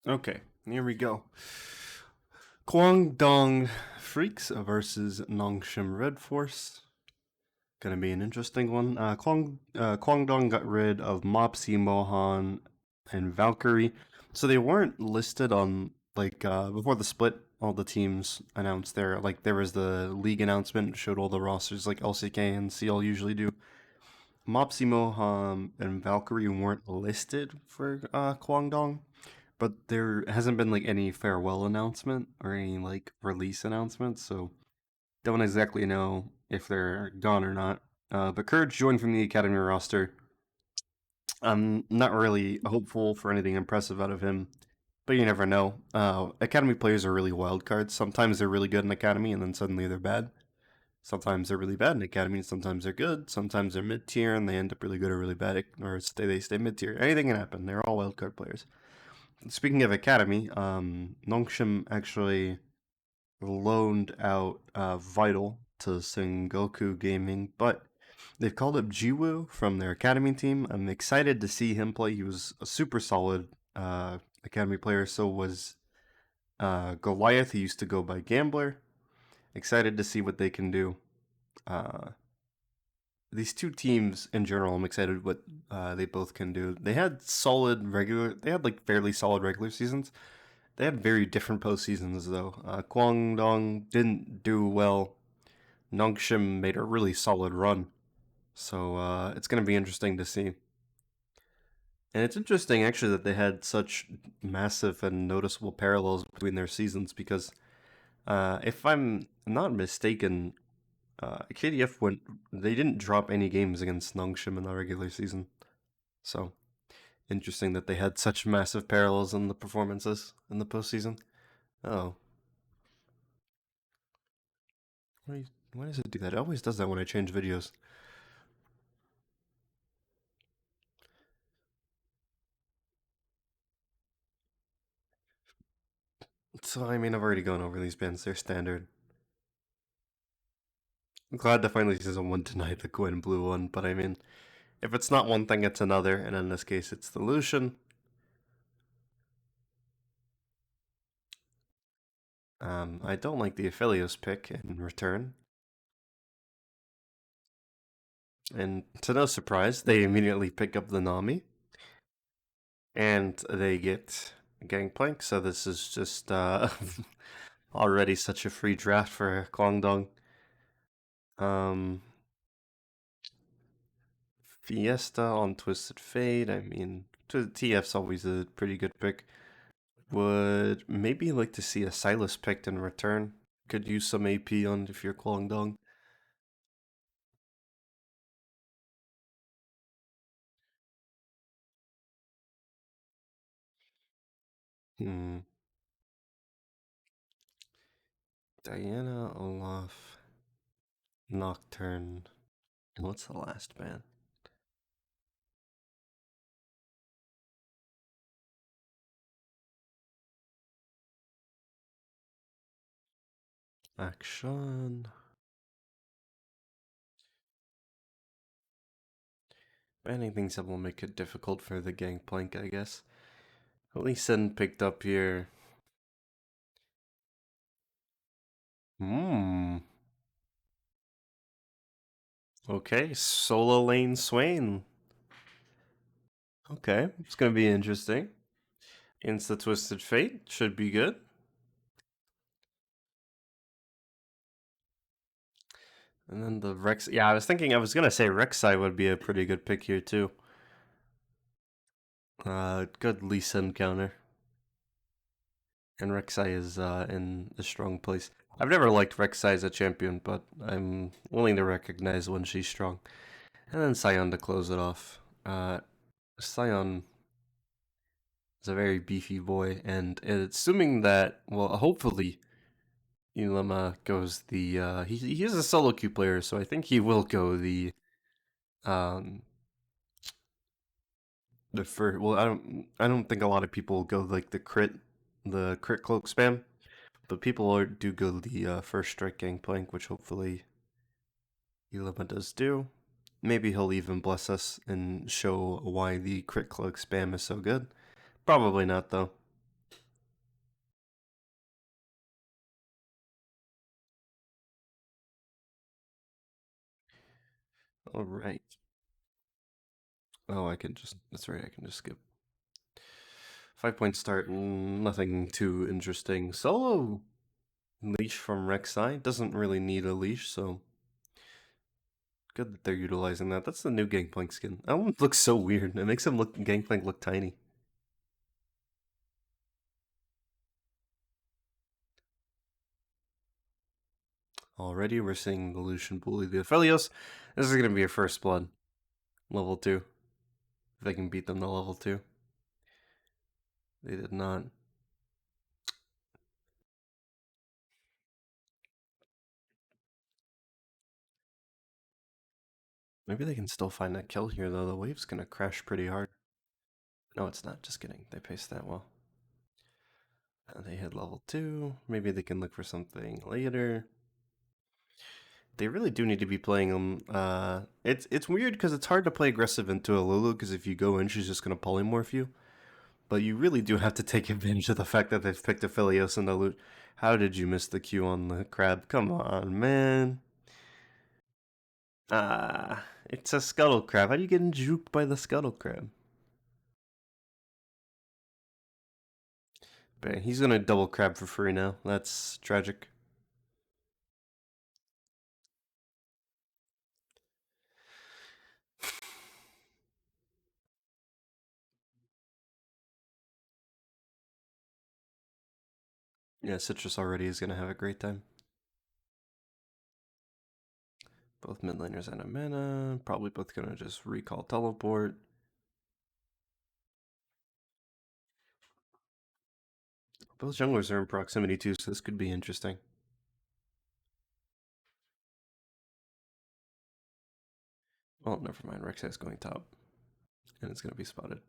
Okay, here we go. Kwangdong Freecs versus Nongshim RedForce. Gonna be an interesting one. Kwangdong got rid of Mopsy, Mohan, and Valkyrie, so they weren't listed on before the split. All the teams announced there was the league announcement showed all the rosters like LCK and CL usually do. Mopsy, Mohan, and Valkyrie weren't listed for Kwangdong, but there hasn't been like any farewell announcement or any like release announcement, so don't exactly know if they're gone or not. But Courage joined from the academy roster. I'm not really hopeful for anything impressive out of him, but you never know. Academy players are really wild cards. Sometimes they're really good in academy, and then suddenly they're bad. Sometimes they're really bad in academy, and sometimes they're good. Sometimes they're mid tier, and they end up really good or really bad, or they stay mid tier. Anything can happen. They're all wild card players. Speaking of academy, Nongshim actually loaned out Vital to Sengoku Gaming, but they've called up Jiwoo from their academy team. I'm excited to see him play. He was a super solid academy player. So was Goliath. He used to go by Gambler. Excited to see what they can do. These two teams in general, I'm excited what they both can do. They had like fairly solid regular seasons. They had very different postseasons though. Kwangdong didn't do well. Nongshim made a really solid run. So it's going to be interesting to see. And it's interesting actually that they had such massive and noticeable parallels between their seasons because if I'm not mistaken, KDF they didn't drop any games against Nongshim in the regular season. So interesting that they had such massive parallels in the performances in the postseason. Oh, why does it do that? It always does that when I change videos. So, I mean, I've already gone over these bands. They're standard. I'm glad to finally see someone deny the Gwen Blue one, but I mean, if it's not one thing, it's another, and in this case, it's the Lucian. I don't like the Aphelios pick in return. And to no surprise, they immediately pick up the Nami, and they get Gangplank, so this is just already such a free draft for Kwangdong. Um, Fiesta on Twisted Fate. I mean, TF's always a pretty good pick. Would maybe like to see a Silas picked in return. Could use some AP on if you're Kwangdong. Hmm. Diana, Olaf, Nocturne. And what's the last band? Action. Banning things that will make it difficult for the Gangplank, I guess. At least Sen picked up here. Hmm. Okay, solo lane Swain. Okay, it's gonna be interesting. Insta Twisted Fate should be good. And then the Rex. Yeah, I was gonna say Rek'Sai would be a pretty good pick here too. Good Lee Sin counter. And Rek'Sai is in a strong place. I've never liked Rek'Sai as a champion, but I'm willing to recognize when she's strong. And then Sion to close it off. Sion is a very beefy boy, and assuming that, well, hopefully Ulema goes the he is a solo queue player, so I think he will go um the first. Well, I don't think a lot of people go like the crit cloak spam, but do go the first strike gangplank, which hopefully Ulema does do. Maybe he'll even bless us and show why the crit cloak spam is so good. Probably not though. All right. Oh, I can just, that's right, I can just skip. 5 point start, nothing too interesting. Solo leash from Rek'Sai doesn't really need a leash, so good that they're utilizing that. That's the new Gangplank skin. That one looks so weird. It makes him look Gangplank look tiny. Already, we're seeing the Lucian bully the Aphelios. This is gonna be a first blood, level 2. If they can beat them to level 2, they did not. Maybe they can still find that kill here, though. The wave's gonna crash pretty hard. No, it's not. Just kidding. They paced that well. They hit level 2. Maybe they can look for something later. They really do need to be playing them. It's weird because it's hard to play aggressive into a Lulu because if you go in, she's just gonna polymorph you. But you really do have to take advantage of the fact that they've picked Aphelios and the loot. How did you miss the Q on the crab? Come on, man. It's a scuttle crab. How do you get juked by the scuttle crab? But he's gonna double crab for free now. That's tragic. Yeah, Citrus already is gonna have a great time. Both mid laners and a mana. Probably both gonna just recall teleport. Both junglers are in proximity too, so this could be interesting. Oh, never mind. Rek'Sai's going top. And it's gonna be spotted.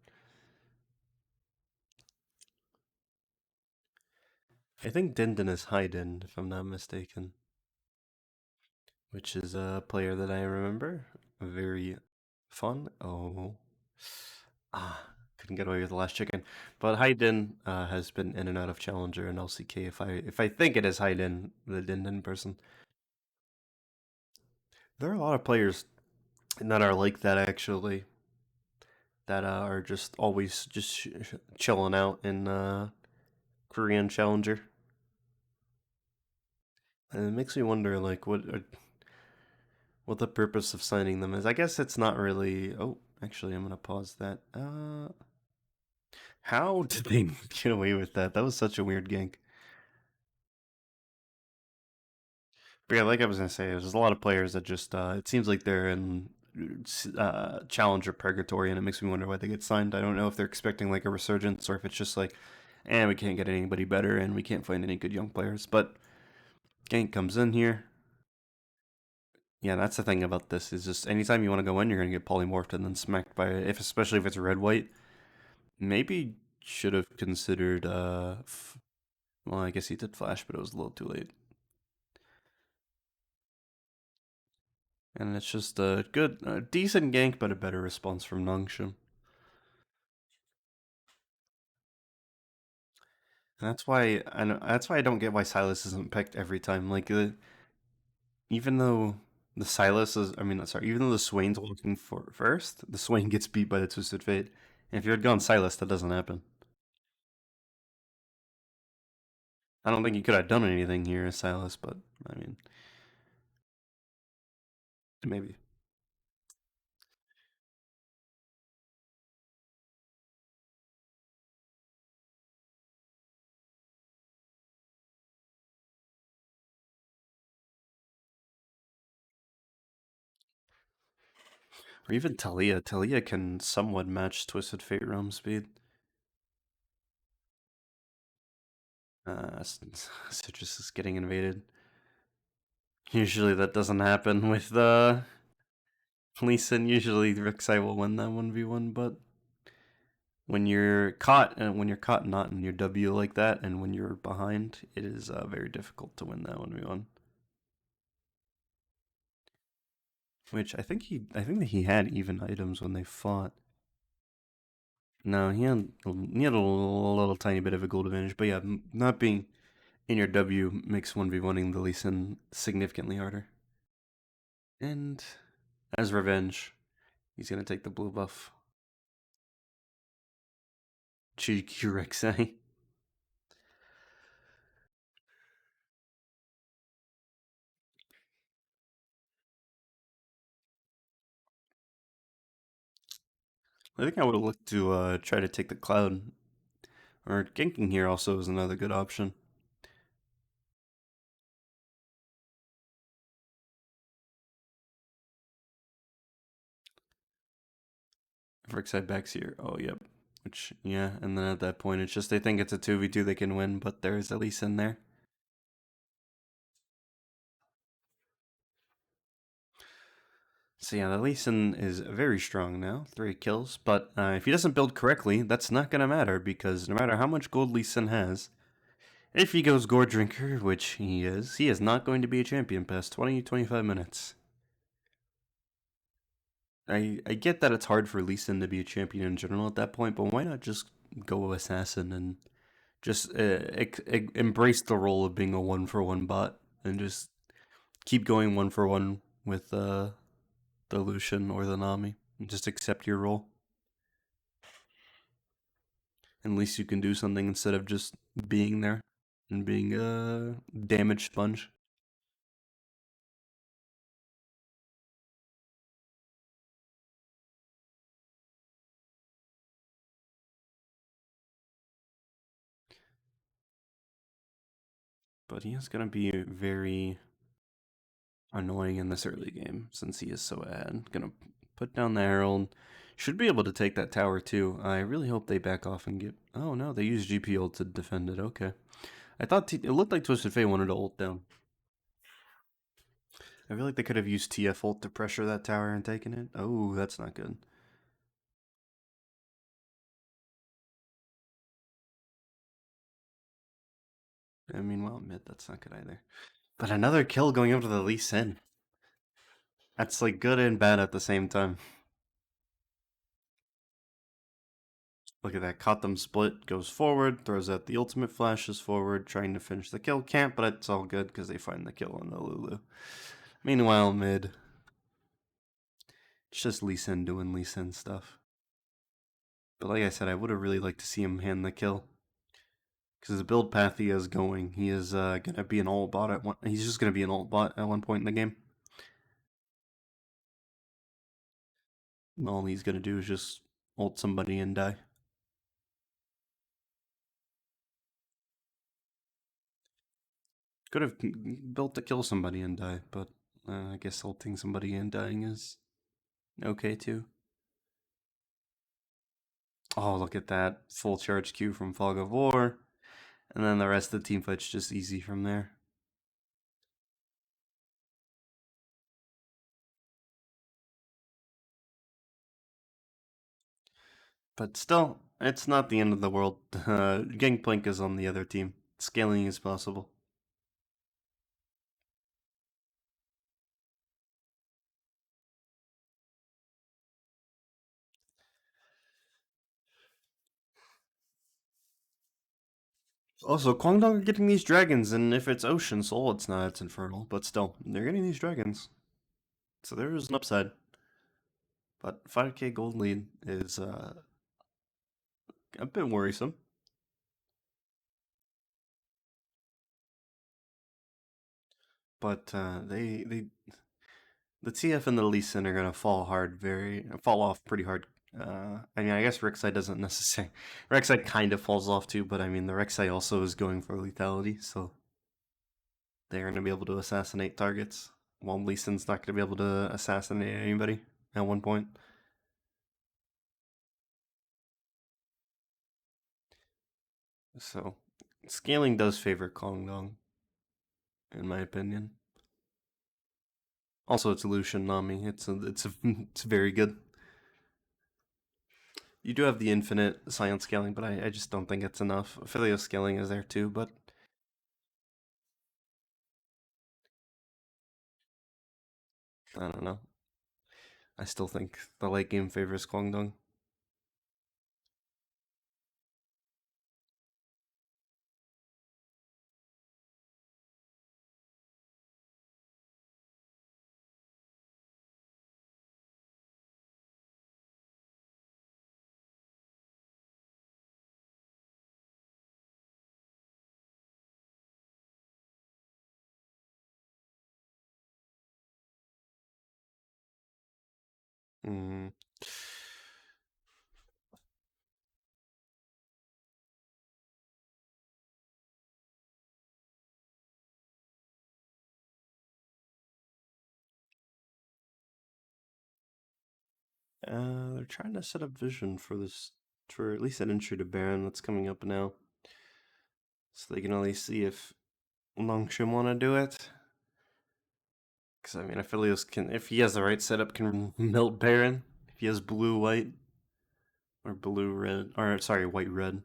I think Dindin is Hyden, if I'm not mistaken. Which is a player that I remember. Very fun. Oh. Couldn't get away with the last chicken. But Hyden has been in and out of Challenger and LCK. If I think it is Hyden, the Dindin person. There are a lot of players that are like that actually. That are just always just chilling out in Korean Challenger. And it makes me wonder, like, what the purpose of signing them is. I guess it's not really. Oh, actually, I'm gonna pause that. How did they get away with that? That was such a weird gank. But yeah, like I was gonna say, there's a lot of players that just. It seems like they're in challenger purgatory, and it makes me wonder why they get signed. I don't know if they're expecting like a resurgence or if it's just like, and we can't get anybody better, and we can't find any good young players. But gank comes in here. Yeah, that's the thing about this is just anytime you want to go in, you're gonna get polymorphed and then smacked by it. If especially if it's red white, maybe should have considered. Well, I guess he did flash, but it was a little too late. And it's just a good, decent gank, but a better response from Nongshim. And that's why I know, that's why I don't get why Silas isn't picked every time. Like even though the Silas is, I mean, sorry, even though the Swain's walking for first, the Swain gets beat by the Twisted Fate. And if you had gone Silas, that doesn't happen. I don't think he could have done anything here as Silas, but I mean, maybe. Or even Talia. Talia can somewhat match Twisted Fate roam speed. Citrus is getting invaded. Usually that doesn't happen with the Lee Sin. Usually Rek'Sai will win that 1v1, but when you're caught and when you're caught not in your W like that, and when you're behind, it is very difficult to win that 1v1. Which I think that he had even items when they fought. No, he had a little tiny bit of a gold advantage, but yeah, not being in your W makes 1v1ing the Lee Sin significantly harder. And As revenge, he's gonna take the blue buff. Cheeky Rek'Sai. I think I would have looked to try to take the Cloud. Or ganking here also is another good option. Rek'Sai backs here. Oh, yep. Which, yeah, and then at that point, it's just they think it's a 2v2 they can win, but there is at least in there. So yeah, the Lee Sin is very strong now, 3 kills, but if he doesn't build correctly, that's not going to matter, because no matter how much gold Lee Sin has, if he goes Gore Drinker, which he is not going to be a champion past 20-25 minutes. I get that it's hard for Lee Sin to be a champion in general at that point, but why not just go Assassin and just embrace the role of being a 1-for-1 bot and just keep going 1-for-1 with the Lucian or the Nami and just accept your role. At least you can do something instead of just being there and being a damage sponge. But he is going to be very annoying in this early game since he is so ahead. Going to put down the Herald. Should be able to take that tower too. I really hope they back off and get... Oh no, they use GP ult to defend it. Okay. I thought it looked like Twisted Fate wanted to ult down. I feel like they could have used TF ult to pressure that tower and taken it. Oh, that's not good. And meanwhile, mid, that's not good either. But another kill going over to the Lee Sin. That's like good and bad at the same time. Look at that, caught them split, goes forward, throws out the ultimate, flashes forward, trying to finish the kill. Can't, but it's all good because they find the kill on the Lulu. Meanwhile, mid, it's just Lee Sin doing Lee Sin stuff. But like I said, I would have really liked to see him hand the kill. Because the build path he is going, he is going to be an ult bot at one. He's just going to be an ult bot at one point in the game. All he's going to do is just ult somebody and die. Could have built to kill somebody and die, but I guess ulting somebody and dying is okay too. Oh, look at that. Full charge Q from Fog of War. And then the rest of the team fight's just easy from there. But still, it's not the end of the world. Gangplank is on the other team. Scaling is possible. Also, Kwangdong are getting these dragons, and if it's Ocean Soul, it's not, it's Infernal. But still, they're getting these dragons. So there's an upside. But 5k gold lead is a bit worrisome. But the TF and the Lee Sin are gonna fall off pretty hard. I mean, I guess Rek'Sai doesn't necessarily. Rek'Sai kind of falls off too, but I mean, the Rek'Sai also is going for lethality, so they're gonna be able to assassinate targets. While Lee Sin's not gonna be able to assassinate anybody at one point. So scaling does favor Kwangdong, in my opinion. Also, it's Lucian Nami. It's very good. You do have the infinite science scaling, but I just don't think it's enough. Affiliate scaling is there too, but I don't know. I still think the late game favors Kwangdong. Mm. They're trying to set up vision for this, for at least an entry to Baron that's coming up now. So they can only see if Nongshim want to do it. Because, I mean, Aphelios can, if he has the right setup, can melt Baron. If he has blue-white, or blue-red, or sorry, white-red.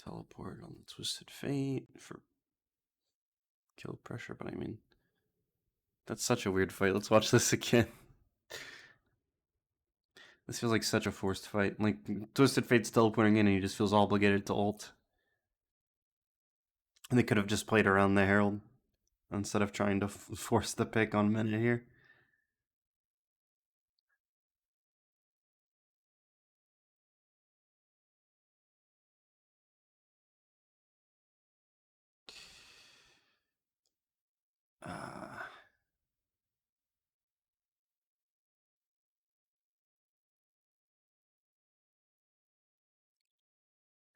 Teleport on the Twisted Fate for kill pressure, but I mean, that's such a weird fight. Let's watch this again. This feels like such a forced fight. Like, Twisted Fate's teleporting in and he just feels obligated to ult. And they could have just played around the Herald instead of trying to force the pick on minute here.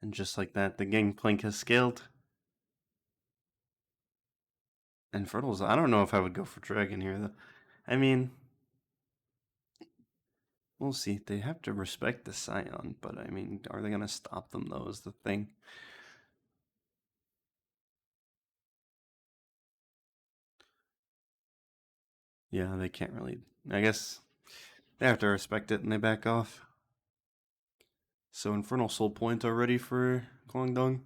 And just like that, the gangplank has scaled. Infernals, I don't know if I would go for Dragon here, though. I mean, we'll see. They have to respect the Scion, but I mean, are they going to stop them, though, is the thing. Yeah, they can't really. I guess they have to respect it and they back off. So Infernal Soul Point already for Kwangdong.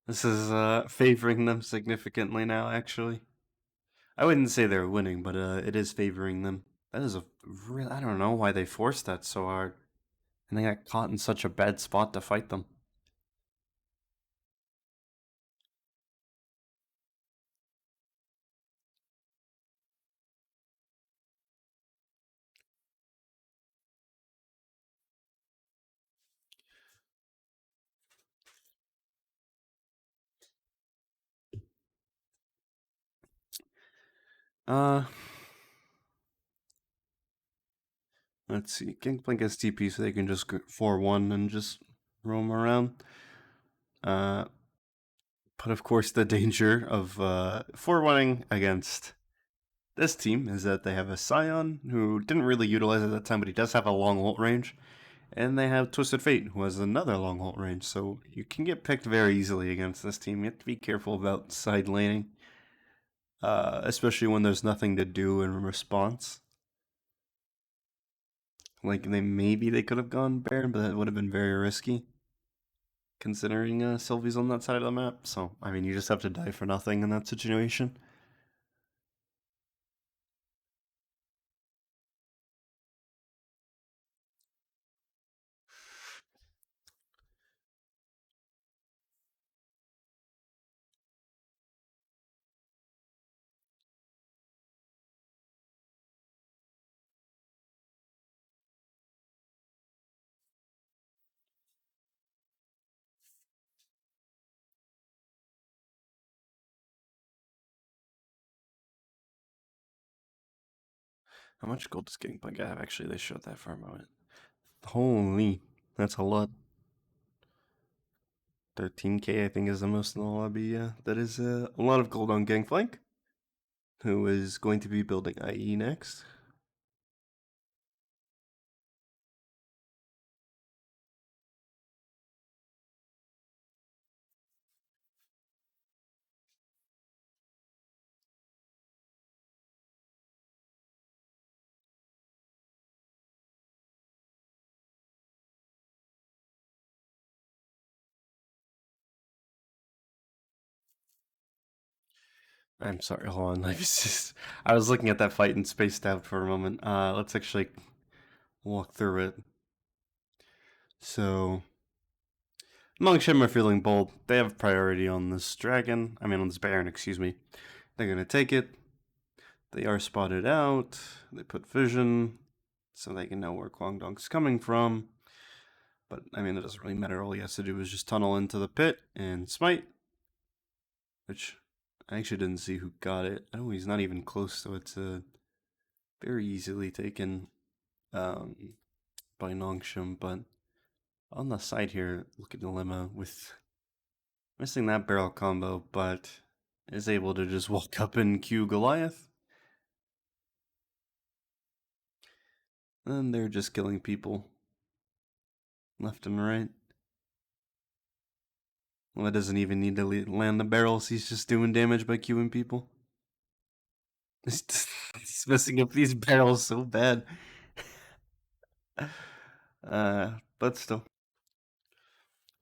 This is favoring them significantly now, actually. I wouldn't say they're winning, but it is favoring them. That is a real. I don't know why they forced that so hard. And they got caught in such a bad spot to fight them. Uh, let's see. Gangplank has TP, so they can just go 4-1 and just roam around. But of course, the danger of 4-1ing against this team is that they have a Scion who didn't really utilize it at that time, but he does have a long ult range. And they have Twisted Fate, who has another long ult range, so you can get picked very easily against this team. You have to be careful about side laning, especially when there's nothing to do in response. Like, maybe they could have gone Baron, but that would have been very risky, considering Sylvie's on that side of the map. So, I mean, you just have to die for nothing in that situation. How much gold does Gangplank have? Actually, they showed that for a moment. Holy, that's a lot. 13k, I think, is the most in the lobby. Yeah, that is a lot of gold on Gangplank, who is going to be building IE next. I'm sorry, hold on. I was looking at that fight and spaced out for a moment. Let's actually walk through it. So, Nongshim are feeling bold. They have priority on this dragon. I mean, on this Baron, excuse me. They're gonna take it. They are spotted out. They put vision, so they can know where Kwangdong's coming from. But, I mean, it doesn't really matter. All he has to do is just tunnel into the pit and smite. which I actually didn't see who got it. Oh, he's not even close, so it's very easily taken um, by Nongshim. But on the side here, look at Dilemma with missing that barrel combo, but is able to just walk up and Q Goliath. And they're just killing people left and right. Well, it doesn't even need to land the barrels. He's just doing damage by queuing people. He's messing up these barrels so bad. But still.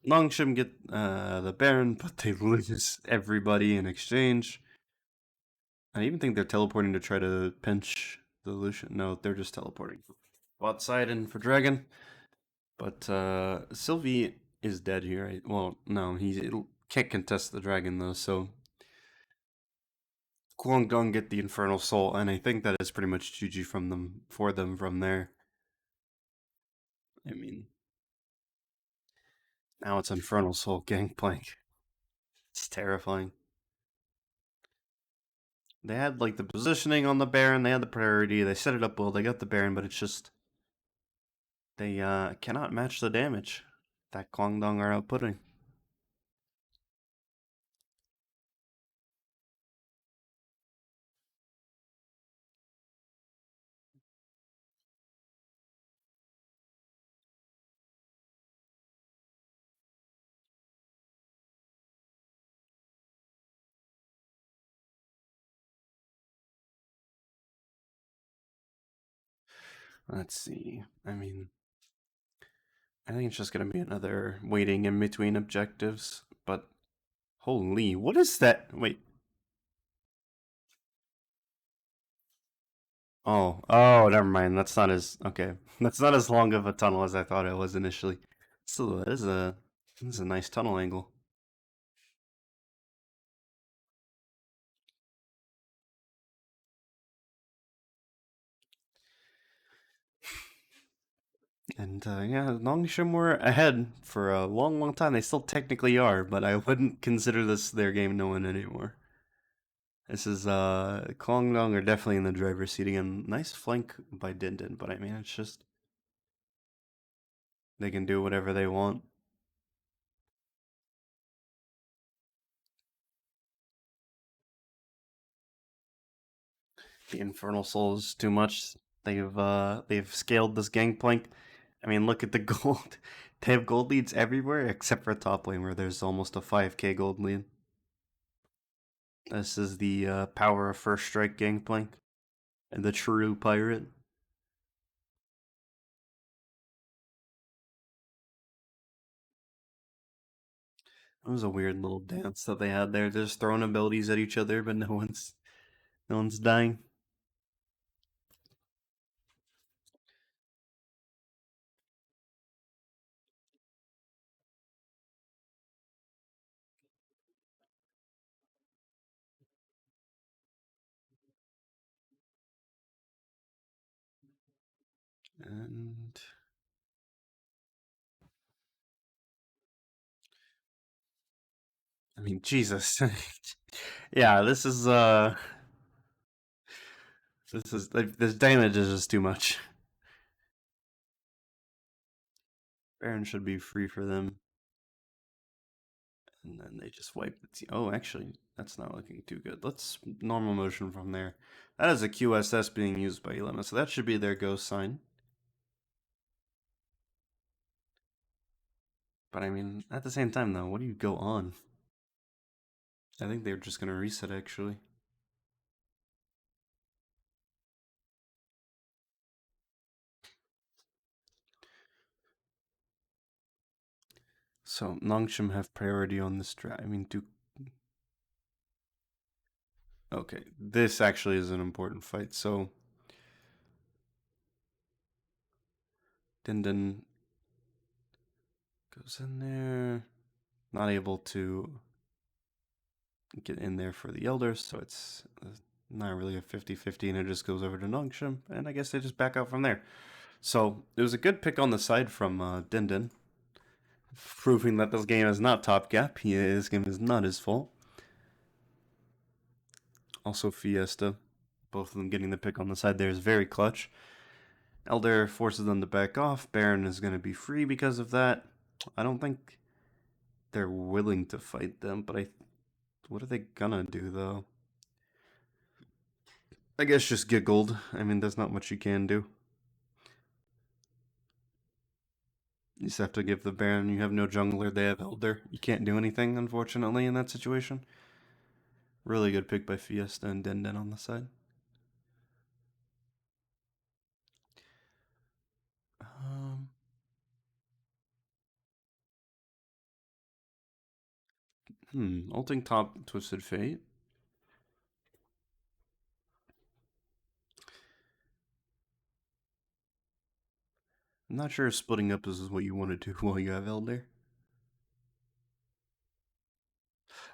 Nongshim get the Baron, but they lose everybody in exchange. I even think they're teleporting to try to pinch the Lucian. No, they're just teleporting. Bot side in for Dragon. But Sylvie is dead here. Right? Well, no, he can't contest the Dragon, though, so Kwangdong get the Infernal Soul, and I think that is pretty much GG for them from there. I mean, now it's Infernal Soul Gangplank. It's terrifying. They had like the positioning on the Baron, they had the priority, they set it up well, they got the Baron, but it's just they cannot match the damage that Kwangdong are outputting. Let's see. I mean, I think it's just gonna be another waiting in between objectives, but holy, what is that? Wait. Oh, never mind. That's not as okay. That's not as long of a tunnel as I thought it was initially. So that is a nice tunnel angle. And yeah, Nongshim were ahead for a long, long time. They still technically are, but I wouldn't consider this their game to win anymore. This is Kwangdong are definitely in the driver's seat again. Nice flank by Din, but I mean it's just they can do whatever they want. The Infernal Soul is too much. They've scaled this gangplank. I mean, look at the gold. They have gold leads everywhere except for top lane, where there's almost a 5k gold lead. This is the power of first strike gangplank and the true pirate. It was a weird little dance that they had there, just throwing abilities at each other, but no one's dying. And I mean, Jesus. Yeah, this damage is just too much. Baron should be free for them. And then they just wipe the team. Oh, actually, that's not looking too good. Let's normal motion from there. That is a QSS being used by Elema, so that should be their go sign. But I mean, at the same time, though, what do you go on? I think they're just going to reset, actually. So, Nongshim have priority on this draft. I mean, do... Okay, this actually is an important fight. So, Din goes in there. Not able to get in there for the Elders, so it's not really a 50-50, and it just goes over to Nongshim, and I guess they just back out from there. So it was a good pick on the side from Din, proving that this game is not top gap. This game is not his fault. Also Fiesta. Both of them getting the pick on the side there is very clutch. Elder forces them to back off. Baron is going to be free because of that. I don't think they're willing to fight them, but what are they gonna do though? I guess just get gold. I mean, there's not much you can do. You just have to give the Baron. You have no jungler. They have Elder. You can't do anything, unfortunately, in that situation. Really good pick by Fiesta and Den on the side. Um, ulting top Twisted Fate. I'm not sure if splitting up is what you want to do while you have Elder.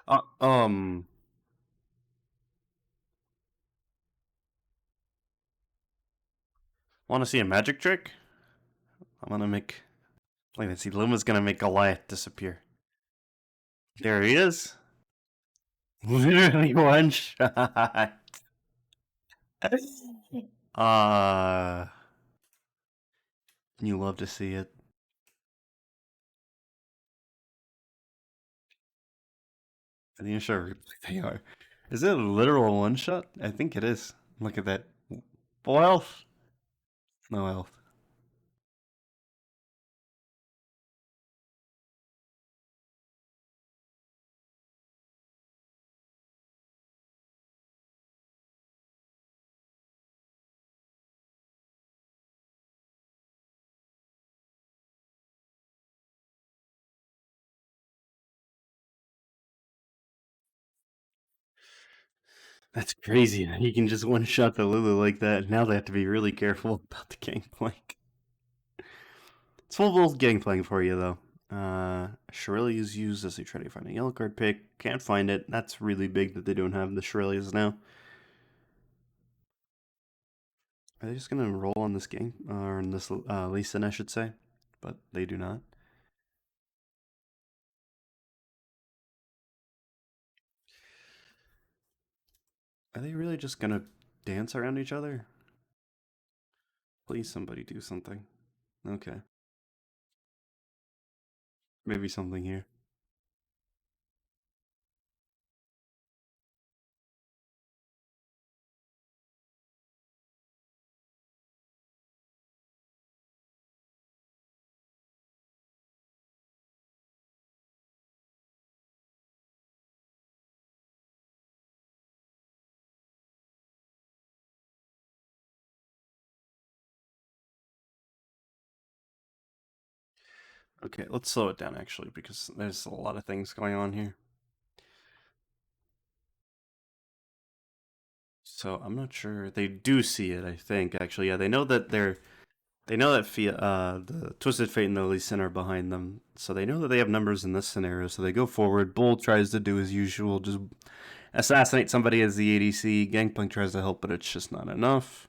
Uh, um, want to see a magic trick? I'm gonna make. Let's see. Luma's gonna make Goliath disappear. There he is. Literally one shot. Uh, you love to see it. I'm not sure they are. Is it a literal one shot? I think it is. Look at that. Full health. No health. That's crazy. He can just one shot the Lulu like that. Now they have to be really careful about the gangplank. It's full bolt gangplank for you though. Shirley is used as they try to find a yellow card pick. Can't find it. That's really big that they don't have the Shirley's now. Are they just gonna roll on this game or on this Lee Sin, I should say? But they do not. Are they really just gonna dance around each other? Please, somebody do something. Okay, maybe something here. Okay, let's slow it down actually because there's a lot of things going on here. So I'm not sure they do see it. I think actually, yeah, they know that the Twisted Fate and the Lee Sin are behind them, so they know that they have numbers in this scenario. So they go forward. Bull tries to do his usual, just assassinate somebody as the ADC. Gangplank tries to help, but it's just not enough.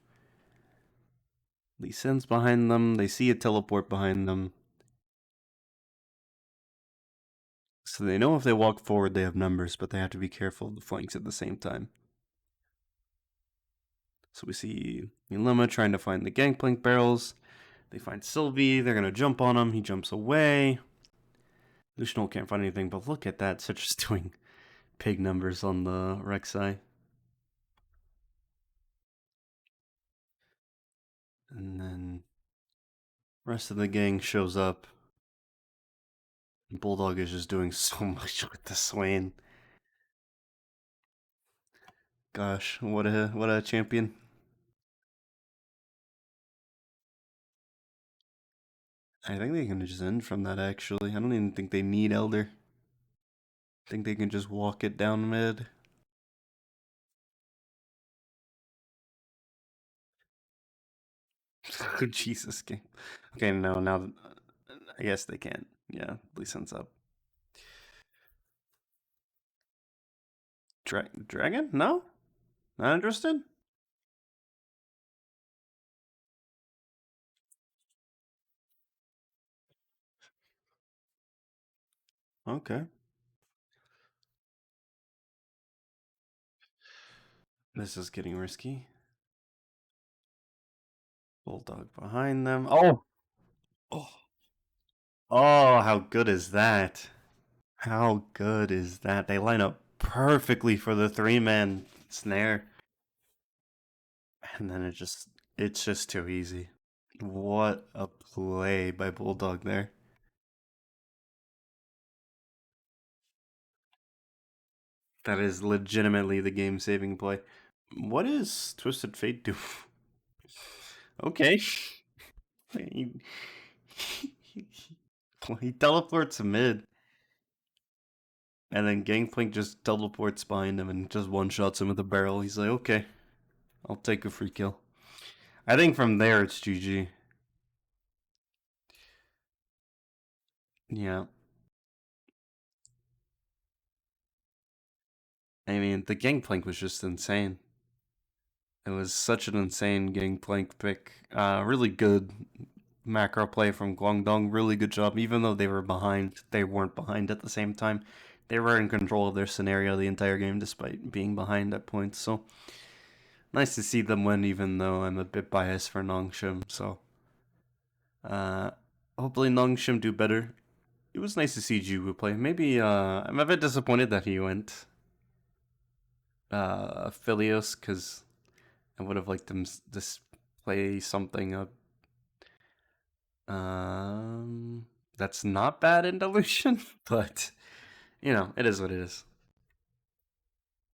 Lee Sin's behind them. They see a teleport behind them. So they know if they walk forward, they have numbers, but they have to be careful of the flanks at the same time. So we see Milema trying to find the Gangplank barrels. They find Sylvie. They're going to jump on him. He jumps away. Lucianol can't find anything, but look at that. Such just doing pig numbers on the Rek'Sai. And then rest of the gang shows up. Bulldog is just doing so much with the Swain. Gosh, what a champion. I think they can just end from that actually. I don't even think they need Elder. I think they can just walk it down mid. Oh, Jesus game. Okay, no, now I guess they can't. Yeah, Lee Sin's up. Dragon? No? Not interested? Okay. This is getting risky. Bulldog behind them. Oh! Oh! Oh, how good is that? How good is that? They line up perfectly for the 3-man snare. And then it's just too easy. What a play by Bulldog there. That is legitimately the game-saving play. What is Twisted Fate do? Okay. he, he teleports mid. And then Gangplank just teleports behind him and just one-shots him with a barrel. He's like, okay, I'll take a free kill. I think from there it's GG. Yeah. I mean, the Gangplank was just insane. It was such an insane Gangplank pick. Really good macro play from Kwangdong. Really good job. Even though they were behind, they weren't behind at the same time. They were in control of their scenario the entire game despite being behind at points. So nice to see them win, even though I'm a bit biased for Nongshim. So hopefully Nongshim do better. It was nice to see Jiwoo play. Maybe I'm a bit disappointed that he went Philios because I would have liked him to play something that's not bad in Delusion, but you know, it is what it is.